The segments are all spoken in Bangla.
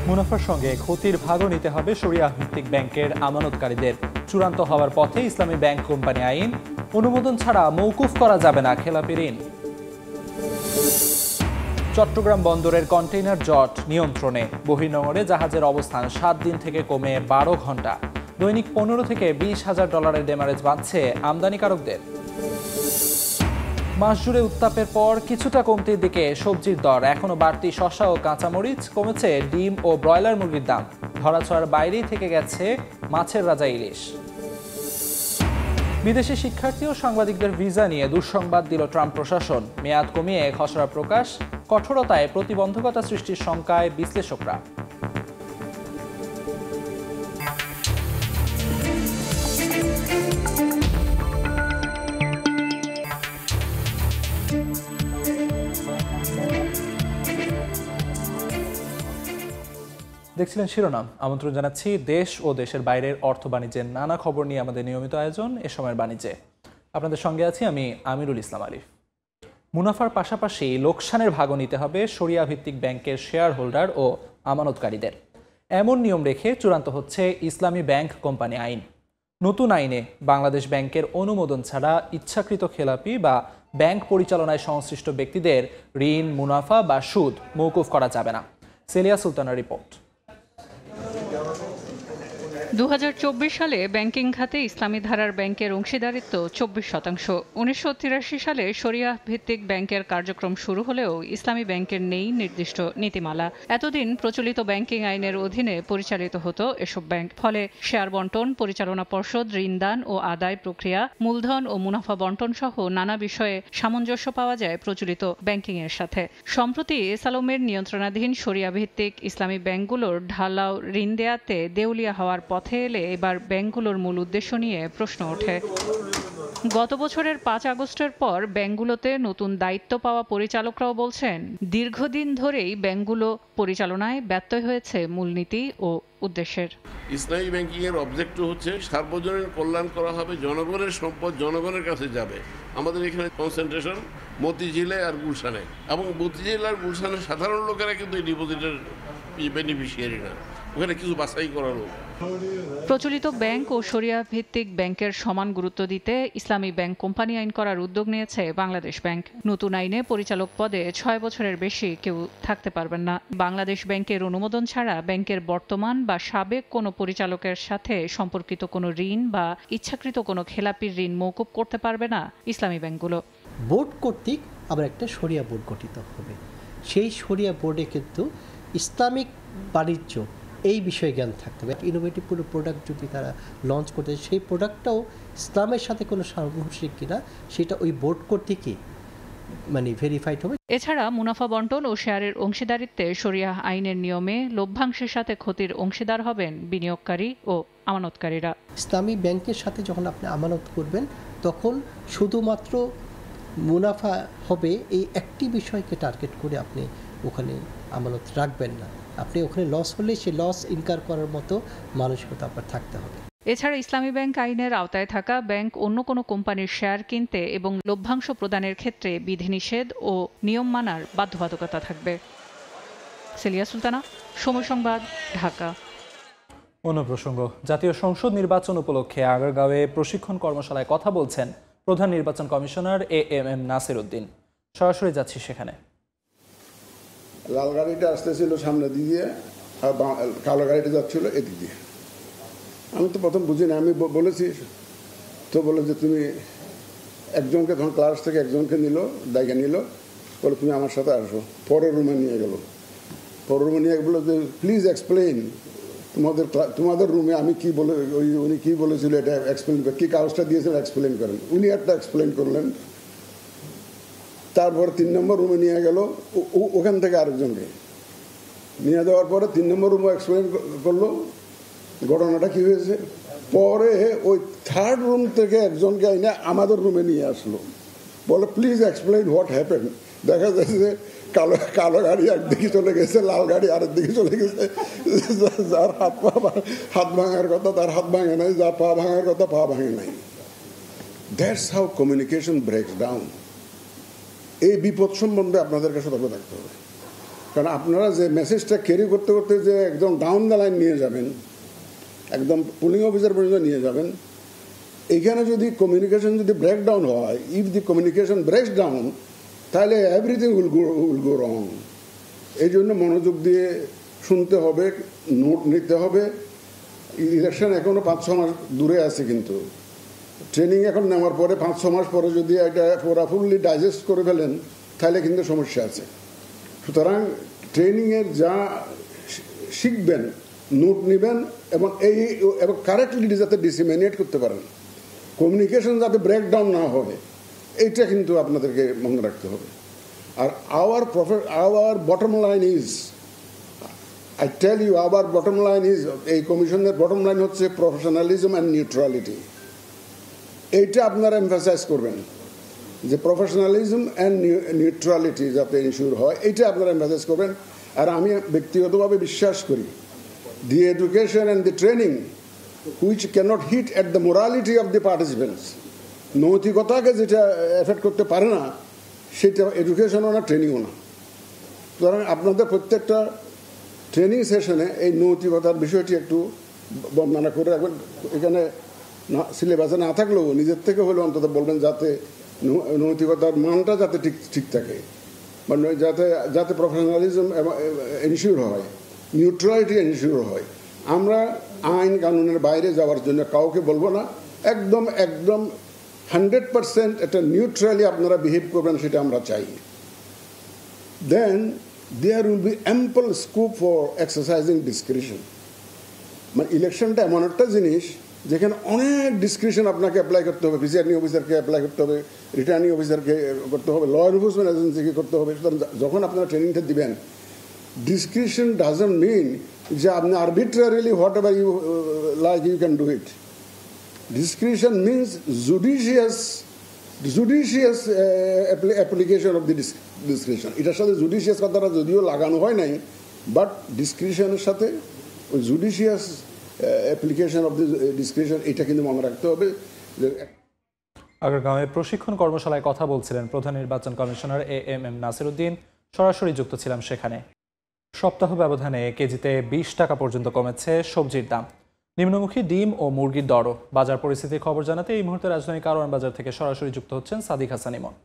মুনাফার সঙ্গে ক্ষতির ভাগও নিতে হবে শরিয়াহ ভিত্তিক ব্যাংকের আমানতকারীদের। চূড়ান্ত হওয়ার পথে ইসলামী ব্যাংক কোম্পানি আইন, অনুমোদন ছাড়া মওকুফ করা যাবে না খেলাপি ঋণ। চট্টগ্রাম বন্দরের কন্টেইনার জট নিয়ন্ত্রণে, বহির্নোঙরে জাহাজের অবস্থান 7 দিন থেকে কমে 12 ঘন্টা। দৈনিক 15 থেকে 20,000 ডলারের ডেমারেজ বাঁচছে আমদানিকারকদের। মাস জুড়ে উত্তাপের পর কিছুটা কমতির দিকে সবজির দর, এখনো বাড়তি শসা ও কাঁচামরিচ, কমেছে ডিম ও ব্রয়লার মুরগির দাম। ধরাছোঁয়ার বাইরেই থেকে গেছে মাছের রাজা ইলিশ। বিদেশি শিক্ষার্থী ও সাংবাদিকদের ভিসা নিয়ে দুঃসংবাদ দিল ট্রাম্প প্রশাসন। মেয়াদ কমিয়ে খসড়া প্রকাশ, কঠোরতায় প্রতিবন্ধকতা সৃষ্টির শঙ্কায় বিশ্লেষকরা। দেখছিলেন শিরোনাম। আমন্ত্রণ জানাচ্ছি দেশ ও দেশের বাইরের অর্থ বাণিজ্যের নানা খবর নিয়ে আমাদের নিয়মিত আয়োজন এ সময়ের বাণিজ্যে। আপনাদের সঙ্গে আছি আমি আমিরুল ইসলাম আলিফ। মুনাফার পাশাপাশি লোকসানের ভাগও নিতে হবে শরিয়াহ ভিত্তিক ব্যাংকের শেয়ার হোল্ডার ও আমানতকারীদের। এমন নিয়ম রেখে চূড়ান্ত হচ্ছে ইসলামী ব্যাংক কোম্পানি আইন। নতুন আইনে বাংলাদেশ ব্যাংকের অনুমোদন ছাড়া ইচ্ছাকৃত খেলাপি বা ব্যাংক পরিচালনায় সংশ্লিষ্ট ব্যক্তিদের ঋণ, মুনাফা বা সুদ মওকুফ করা যাবে না। সেলিয়া সুলতানার রিপোর্ট। 2024 সালে ব্যাংকিং খাতে ইসলামী ধারার ব্যাংকের অংশীদারিত্ব 24%। 1983 সালে শরিয়াহ ভিত্তিক ব্যাংকের কার্যক্রম শুরু হলেও ইসলামী ব্যাংকের নেই নির্দিষ্ট নীতিমালা। এতদিন প্রচলিত ব্যাংকিং আইনের অধীনে পরিচালিত হতো এসব ব্যাংক। ফলে শেয়ার বন্টন, পরিচালনা পর্ষদ, ঋণদান ও আদায় প্রক্রিয়া, মূলধন ও মুনাফা বন্টন সহ নানা বিষয়ে সামঞ্জস্য পাওয়া যায় প্রচলিত ব্যাংকিংয়ের সাথে। সম্প্রতি এসালোমের নিয়ন্ত্রণাধীন শরিয়াহ ভিত্তিক ইসলামী ব্যাংকগুলোর ঢালাও ঋণ দেয়াতে দেউলিয়া হওয়ার পথে এলে এবার ব্যাংকগুলোর মূল উদ্দেশ্য নিয়ে প্রশ্ন ওঠে। গত বছরের 5 আগস্টের পর ব্যাংকগুলোতে নতুন দায়িত্ব পাওয়া পরিচালকরাও বলছেন, দীর্ঘদিন ধরেই ব্যাংকগুলো পরিচালনায় ব্যত্যয় হয়েছে মূলনীতি ও উদ্দেশ্যের। ইসলামী ব্যাংকিং এর অবজেক্টিভ হচ্ছে সার্বজনীন কল্যাণ করা হবে, জনগণের সম্পদ জনগণের কাছে যাবে। আমাদের এখানে কনসেন্ট্রেশন মতিঝিলে আর গুলশানে, এবং মতিঝিল আর গুলশানের সাধারণ লোকেরা কিন্তু এই ডিপোজিটের বেনিফিশিয়ারি না, ওখানে কিছু বাছাই করা লোক। প্রচলিত ব্যাংক ও শরিয়াহ ভিত্তিক ব্যাংকের সমান গুরুত্ব দিতে ইসলামী ব্যাংক কোম্পানি আইন করার উদ্যোগ নিয়েছে বাংলাদেশ ব্যাংক। নতুন আইনে পরিচালক পদে 6 বছরের বেশি কেউ থাকতে পারবেন না। বাংলাদেশ ব্যাংকের অনুমোদন ছাড়া ব্যাংকের বর্তমান বা সাবেক কোনো পরিচালকের সাথে সম্পর্কিত কোনো ঋণ বা ইচ্ছাকৃত কোনো খেলাপির ঋণ মওকুফ করতে পারবে না ইসলামী ব্যাংকগুলো। বোর্ড কর্তৃক আবার একটা শরিয়া বোর্ড গঠিত হবে। সেই শরিয়া বোর্ডে কিন্তু ইসলামিক বাণিজ্য এই বিষয়ে জ্ঞান থাকতে হবে। ইনোভেটিভ কোনো প্রোডাক্ট যদি তারা লঞ্চ করতে, সেই প্রোডাক্টটাও ইসলামের সাথে কোনো সাংঘর্ষিক কিনা সেটা ওই বোর্ড কর্তৃকই ভেরিফাইড হবে। এছাড়া মুনাফা বন্টন ও শেয়ারের অংশীদারিত্বে শরিয়াহ আইনের নিয়মে লভ্যাংশের সাথে ক্ষতির অংশীদার হবেন বিনিয়োগকারী ও আমানতকারীরা। ইসলামী ব্যাংকের সাথে যখন আপনি আমানত করবেন তখন শুধুমাত্র মুনাফা হবে এই একটি বিষয়কে টার্গেট করে আপনি ওখানে আমানত রাখবেন না। আপনি ওখানে লস হলে সে লস ইনকার করার মতো মানসিকতা আপনার থাকতে হবে। এছাড়া ইসলামী ব্যাংক আইনের আওতায় থাকা ব্যাংক অন্য কোনো কোম্পানির শেয়ার কিনতে এবং লভ্যাংশ প্রদানের ক্ষেত্রে বিধিনিষেধ ও নিয়ম মানার বাধ্যবাধকতা থাকবে। সেলিয়া সুলতানা, সময় সংবাদ, ঢাকা। অন্য প্রসঙ্গ, জাতীয় সংসদ নির্বাচন উপলক্ষে আগারগাঁওয়ে প্রশিক্ষণ কর্মশালায় কথা বলছেন প্রধান নির্বাচন কমিশনার এএমএম নাসির উদ্দিন। সরাসরি যাচ্ছি সেখানে। লাল গাড়িটা আসতেছিল সামনে দিয়ে, আর কালো গাড়িটা যাচ্ছিল এদিক দিয়ে। আমি তো প্রথম বুঝিনি, আমি বলেছি তো, বলে যে তুমি একজনকে, তখন ক্লাস থেকে একজনকে নিল, দায়িকা নিল, বলে তুমি আমার সাথে আসো। পরের রুমে নিয়ে গেল, পরের রুমে নিয়ে বললো যে প্লিজ এক্সপ্লেইন তোমাদের রুমে আমি কি বলে, উনি কি বলেছিল এটা এক্সপ্লেন করেন, কী কাগজটা দিয়েছিল এক্সপ্লেন করেন। উনি একটা এক্সপ্লেন করলেন। তারপর 3 নম্বর রুমে নিয়ে গেল, ওখান থেকে আরেকজনকে নিয়ে যাওয়ার পরে 3 নম্বর রুমে এক্সপ্লেন করলো ঘটনাটা কি হয়েছে। পরে ওই 3rd রুম থেকে একজনকে এনে আমাদের রুমে নিয়ে আসলো, বলে প্লিজ এক্সপ্লেইন হোয়াট হ্যাপেন। দেখা যাচ্ছে যে কালো গাড়ি একদিকে চলে গেছে, লাল গাড়ি আরেক দিকে চলে গেছে। যার হাত ভাঙার কথা তার হাত ভাঙে নাই, যার পা ভাঙার কথা পা ভাঙে নাই। That's how communication ব্রেকস down. এই বিপদ সম্বন্ধে আপনাদেরকে সতর্ক থাকতে হবে। কারণ আপনারা যে মেসেজটা ক্যারি করতে করতে যে একদম ডাউন দ্য লাইন নিয়ে যাবেন, একদম পুলিং অফিসার পর্যন্ত নিয়ে যাবেন, এইখানে যদি কমিউনিকেশন যদি ব্রেকডাউন হয়, ইফ দি কমিউনিকেশন ব্রেকস ডাউন, তাহলে এভরিথিং উইল গো রং। এই জন্য মনোযোগ দিয়ে শুনতে হবে, নোট নিতে হবে। ইলেকশন এখনও 5-6 মাস দূরে আছে, কিন্তু ট্রেনিং এখন নেওয়ার পরে 5-6 মাস পরে যদি এটা পুরা ফুললি ডাইজেস্ট করে ফেলেন, তাহলে কিন্তু সমস্যা আছে। সুতরাং ট্রেনিংয়ের যা শিখবেন, নোট নেবেন এবং এবং কারেক্টলি যাতে ডিসিমিনেট করতে পারেন, কমিউনিকেশন যাতে ব্রেকডাউন না হয়, এইটা কিন্তু আপনাদেরকে মনে রাখতে হবে। আর our bottom line is, I tell you, our bottom line is, এই কমিশনের বটম লাইন হচ্ছে প্রফেশনালিজম অ্যান্ড নিউট্রালিটি। এইটা আপনারা এমফাসাইজ করবেন যে প্রফেশনালিজম অ্যান্ড নিউট্রালিটি যাতে ইনশিওর হয়, এইটা আপনারা এমফাসাইজ করবেন। আর আমি ব্যক্তিগতভাবে বিশ্বাস করি, the education and the training which cannot hit at the morality of the participants, নৈতিকতাকে যেটা এফেক্ট করতে পারে না, সেটা এডুকেশনও না, ট্রেনিংও না। সুতরাং আপনাদের প্রত্যেকটা ট্রেনিং সেশনে এই নৈতিকতার বিষয়টি একটু বর্ণনা করে রাখবেন। এখানে সিলেবাসে না থাকলেও নিজের থেকে হলেও অন্তত বলবেন, যাতে নৈতিকতার মানটা যাতে ঠিক থাকে, মানে যাতে প্রফেশনালিজম এনশিওর হয়, নিউট্রালিটি এনশিওর হয়। আমরা আইন কানুনের বাইরে যাওয়ার জন্য কাউকে বলবো না, একদম 100% একটা নিউট্রালি আপনারা বিহেভ করবেন, সেটা আমরা চাই। Then there will be ample scope for exercising discretion. মানে ইলেকশনটা এমন একটা জিনিস যেখানে অনেক ডিসক্রিশন আপনাকে অ্যাপ্লাই করতে হবে, প্রিসাইডিং অফিসারকে অ্যাপ্লাই করতে হবে, রিটার্নিং অফিসারকে করতে হবে, ল এনফোর্সমেন্ট এজেন্সিকে করতে হবে। সুতরাং যখন আপনারা ট্রেনিংটা দিবেন, discretion doesn't mean যে আপনি arbitrarily whatever you like you can do it. Discretion means judicious application of the discretion. এটার সাথে জুডিশিয়াস কথাটা যদিও লাগানো হয় নাই, বাট ডিসক্রিশনের সাথে judicious application of the discretion, এটা কিন্তু মনে রাখতে হবে। আগারগাঁওয়ে প্রশিক্ষণ কর্মশালায় কথা বলছিলেন প্রধান নির্বাচন কমিশনার AMM নাসির উদ্দিন। সরাসরি যুক্ত ছিলাম সেখানে। সপ্তাহ ব্যবধানে কেজিতে 20 টাকা পর্যন্ত কমেছে সবজির দাম। নিম্নমুখী ডিম ও মুরগির দরও। বাজার পরিস্থিতির খবর জানাতে এই মুহূর্তে রাজধানী কারওয়ান বাজার থেকে সরাসরি যুক্ত হচ্ছেন সাদিক হাসান ইমন।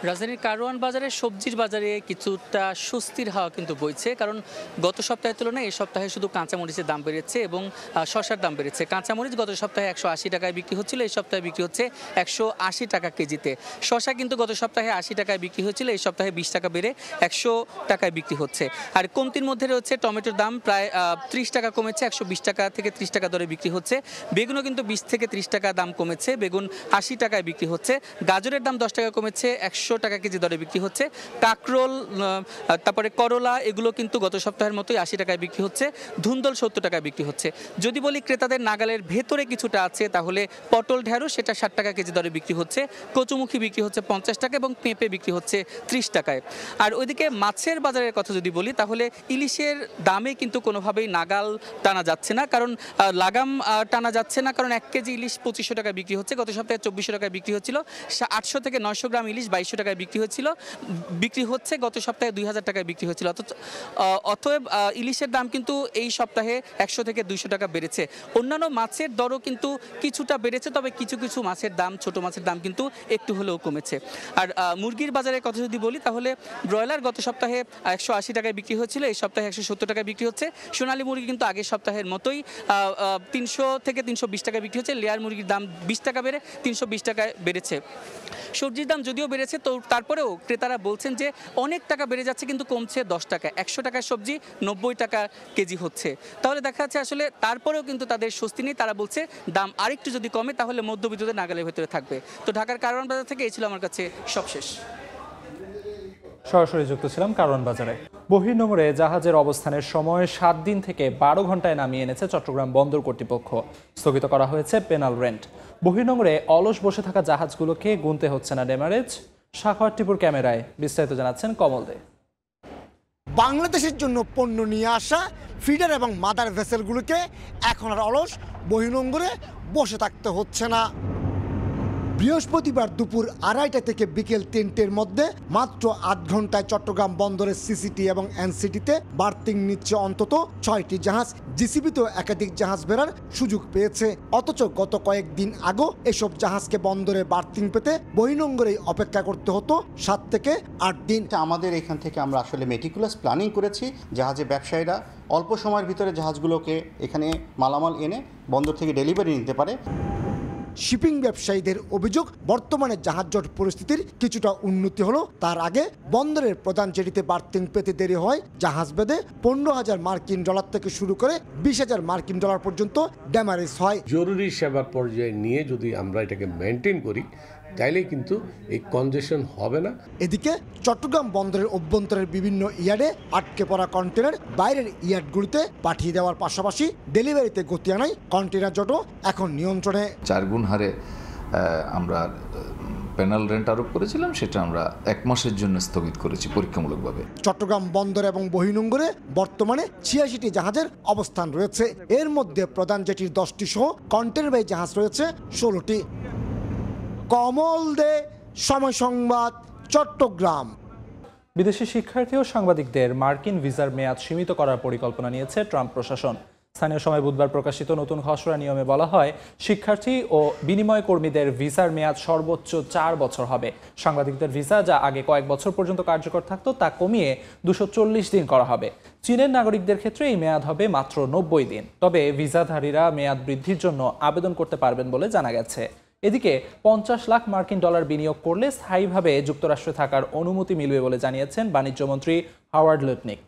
রাজধানীর কারওয়ান বাজারে সবজির বাজারে কিছুটা স্বস্তির হাওয়া কিন্তু বইছে, কারণ গত সপ্তাহের তুলনায় এই সপ্তাহে শুধু কাঁচামরিচের দাম বেড়েছে এবং শসার দাম বেড়েছে। কাঁচামরিচ গত সপ্তাহে 180 টাকায় বিক্রি হচ্ছিল, এই সপ্তাহে বিক্রি হচ্ছে 180 টাকা কেজিতে। শসা কিন্তু গত সপ্তাহে 80 টাকায় বিক্রি হচ্ছিল, এই সপ্তাহে 20 টাকা বেড়ে 100 টাকায় বিক্রি হচ্ছে। আর কমতির মধ্যে রয়েছে টমেটোর দাম, প্রায় 30 টাকা কমেছে, 120 টাকা থেকে 30 টাকা দরে বিক্রি হচ্ছে। বেগুনও কিন্তু 20 থেকে 30 টাকা দাম কমেছে, বেগুন 80 টাকায় বিক্রি হচ্ছে। গাজরের দাম 10 টাকা কমেছে, 100 টাকা কেজি দরে বিক্রি হচ্ছে। কাকরোল, তারপরে করলা, এগুলো কিন্তু গত সপ্তাহের মতোই 80 টাকায় বিক্রি হচ্ছে। ধুন্দল 70 টাকায় বিক্রি হচ্ছে। যদি বলি ক্রেতাদের নাগালের ভেতরে কিছুটা আছে, তাহলে পটল ঢেঁড়স সেটা 60 টাকা কেজি দরে বিক্রি হচ্ছে। কচুমুখী বিক্রি হচ্ছে 50 টাকা এবং পেঁপে বিক্রি হচ্ছে 30 টাকায়। আর ওইদিকে মাছের বাজারের কথা যদি বলি, তাহলে ইলিশের দামে কিন্তু কোনোভাবেই নাগাল টানা যাচ্ছে না, কারণ লাগাম টানা যাচ্ছে না, কারণ 1 কেজি ইলিশ 2500 টাকায় বিক্রি হচ্ছে। গত সপ্তাহে 2400 টাকায় বিক্রি হচ্ছিল। 800 থেকে 900 গ্রাম ইলিশ 2200 টাকায় বিক্রি হচ্ছে। গত সপ্তাহে 2000 টাকায় বিক্রি হচ্ছিল। অতএব ইলিশের দাম কিন্তু এই সপ্তাহে 100 থেকে 200 টাকা বেড়েছে। অন্যান্য মাছের দরও কিন্তু কিছুটা বেড়েছে, তবে কিছু কিছু মাছের দাম, ছোট মাছের দাম কিন্তু একটু হলেও কমেছে। আর মুরগির বাজারের কথা যদি বলি, তাহলে ব্রয়লার গত সপ্তাহে 180 টাকায় বিক্রি হচ্ছিল, এই সপ্তাহে 170 টাকায় বিক্রি হচ্ছে। সোনালী মুরগি কিন্তু আগের সপ্তাহের মতোই 300 থেকে 320 টাকায় বিক্রি হচ্ছে। লেয়ার মুরগির দাম 20 টাকা বেড়ে 320 টাকায় বেড়েছে। সবজির দাম যদিও বেড়েছে, তো তারপরেও ক্রেতারা বলছেন যে অনেক টাকা বেড়ে যাচ্ছে, কিন্তু কমছে 10 টাকা। 100 টাকার সবজি 90 টাকা কেজি হচ্ছে। তাহলে দেখা যাচ্ছে আসলে তারপরেও কিন্তু তাদের স্বস্তি নেই। তারা বলছে দাম আরেকটু যদি কমে, তাহলে মধ্যবিত্তদের নাগালের ভেতরে থাকবে। তো ঢাকার কারওয়ান বাজার থেকে এই ছিল আমার কাছে সবশেষ। সরাসরি যুক্ত ছিলাম কারওয়ান বাজারে। বহির্নোঙরে জাহাজের অবস্থানের সময় 7 দিন থেকে 12 ঘন্টায় নামিয়ে এনেছে চট্টগ্রাম বন্দর কর্তৃপক্ষ। স্থগিত করা হয়েছে পেনাল রেন্ট। বহির্নোঙরে অলস বসে থাকা জাহাজগুলোকে গুনতে হচ্ছে না ডেমারেজ। সাখাওয়াত টিপুর ক্যামেরায় বিস্তারিত জানাচ্ছেন কমল দে। বাংলাদেশের জন্য পণ্য নিয়ে আসা ফিডার এবং মাদার ভেসেলগুলোকে এখন আর অলস বহির্নোঙরে বসে থাকতে হচ্ছে না। বৃহস্পতিবার দুপুর 2:30 থেকে বিকেল 3টের মধ্যে মাত্র 8 ঘন্টায় চট্টগ্রাম বন্দরের সিসিটি এবং এনসিটিতে বার্থিং নিচ্ছে অন্তত 6টি জাহাজ। জিসিবিতেও একাধিক জাহাজ বেরার সুযোগ পেয়েছে। অথচ গত কয়েকদিন আগে এসব জাহাজকে বন্দরে বার্থিং পেতে বহির্নোঙরেই অপেক্ষা করতে হতো 7 থেকে 8 দিন। আমাদের এখান থেকে আমরা আসলে মেটিকুলাস প্ল্যানিং করেছি, জাহাজে ব্যবসায়ীরা অল্প সময়ের ভিতরে জাহাজগুলোকে এখানে মালামাল এনে বন্দর থেকে ডেলিভারি নিতে পারে। শিপিং ব্যবসায়ীদের অভিযোগ, বর্তমানে জাহাজ জট পরিস্থিতির কিছুটা উন্নতি হলো, তার আগে বন্দরের প্রধান জেটিতে বার্থিং পেতে দেরি হয়। জাহাজ বেঁধে 15,000 মার্কিন ডলার থেকে শুরু করে 20,000 মার্কিন ডলার পর্যন্ত ড্যামারেজ হয়। জরুরি সেবার পর্যায়ে নিয়ে যদি আমরা এটাকে মেনটেন করি তাইলে কিন্তু এই কনজেশন হবে না। এদিকে চট্টগ্রাম বন্দরের অভ্যন্তরের বিভিন্ন ইয়ার্ডে আটকে পড়া কন্টেনার বাইরের ইয়ার্ডগুলিতে পাঠিয়ে দেওয়ার পাশাপাশি ডেলিভারিতে গতি আনায় কন্টেনার জটও এখন নিয়ন্ত্রণে। 4 গুণ হারে আমরা প্যানেল রেন্ট আরোপ করেছিলাম, সেটা আমরা 1 মাসের জন্য স্থগিত করেছি পরীক্ষামূলকভাবে। চট্টগ্রাম বন্দর এবং বহির্নোঙরে বর্তমানে 86টি জাহাজের অবস্থান রয়েছে। এর মধ্যে প্রধান জেটির 10টি সহ কন্টেনারবাহী জাহাজ রয়েছে 16টি। কমল দে, সময় সংবাদ, চট্টগ্রাম। বিদেশি শিক্ষার্থী ও সাংবাদিকদের মার্কিন ভিসার মেয়াদ সীমিত করার পরিকল্পনা নিয়েছে ট্রাম্প প্রশাসন। স্থানীয় সময় বুধবার প্রকাশিত নতুন খসড়া নিয়মে বলা হয়, শিক্ষার্থী ও বিনিময় কর্মীদের ভিসার মেয়াদ সর্বোচ্চ 4 বছর হবে। সাংবাদিকদের ভিসা, যা আগে কয়েক বছর পর্যন্ত কার্যকর থাকতো, তা কমিয়ে 240 দিন করা হবে। চীনের নাগরিকদের ক্ষেত্রে এই মেয়াদ হবে মাত্র 90 দিন। তবে ভিসাধারীরা মেয়াদ বৃদ্ধির জন্য আবেদন করতে পারবেন বলে জানা গেছে। এদিকে 50 লাখ মার্কিন ডলার বিনিয়োগ করলে স্থায়ীভাবে যুক্তরাষ্ট্রে থাকার অনুমতি মিলবে বলে জানিয়েছেন বাণিজ্যমন্ত্রী হাওয়ার্ড লুটনিক।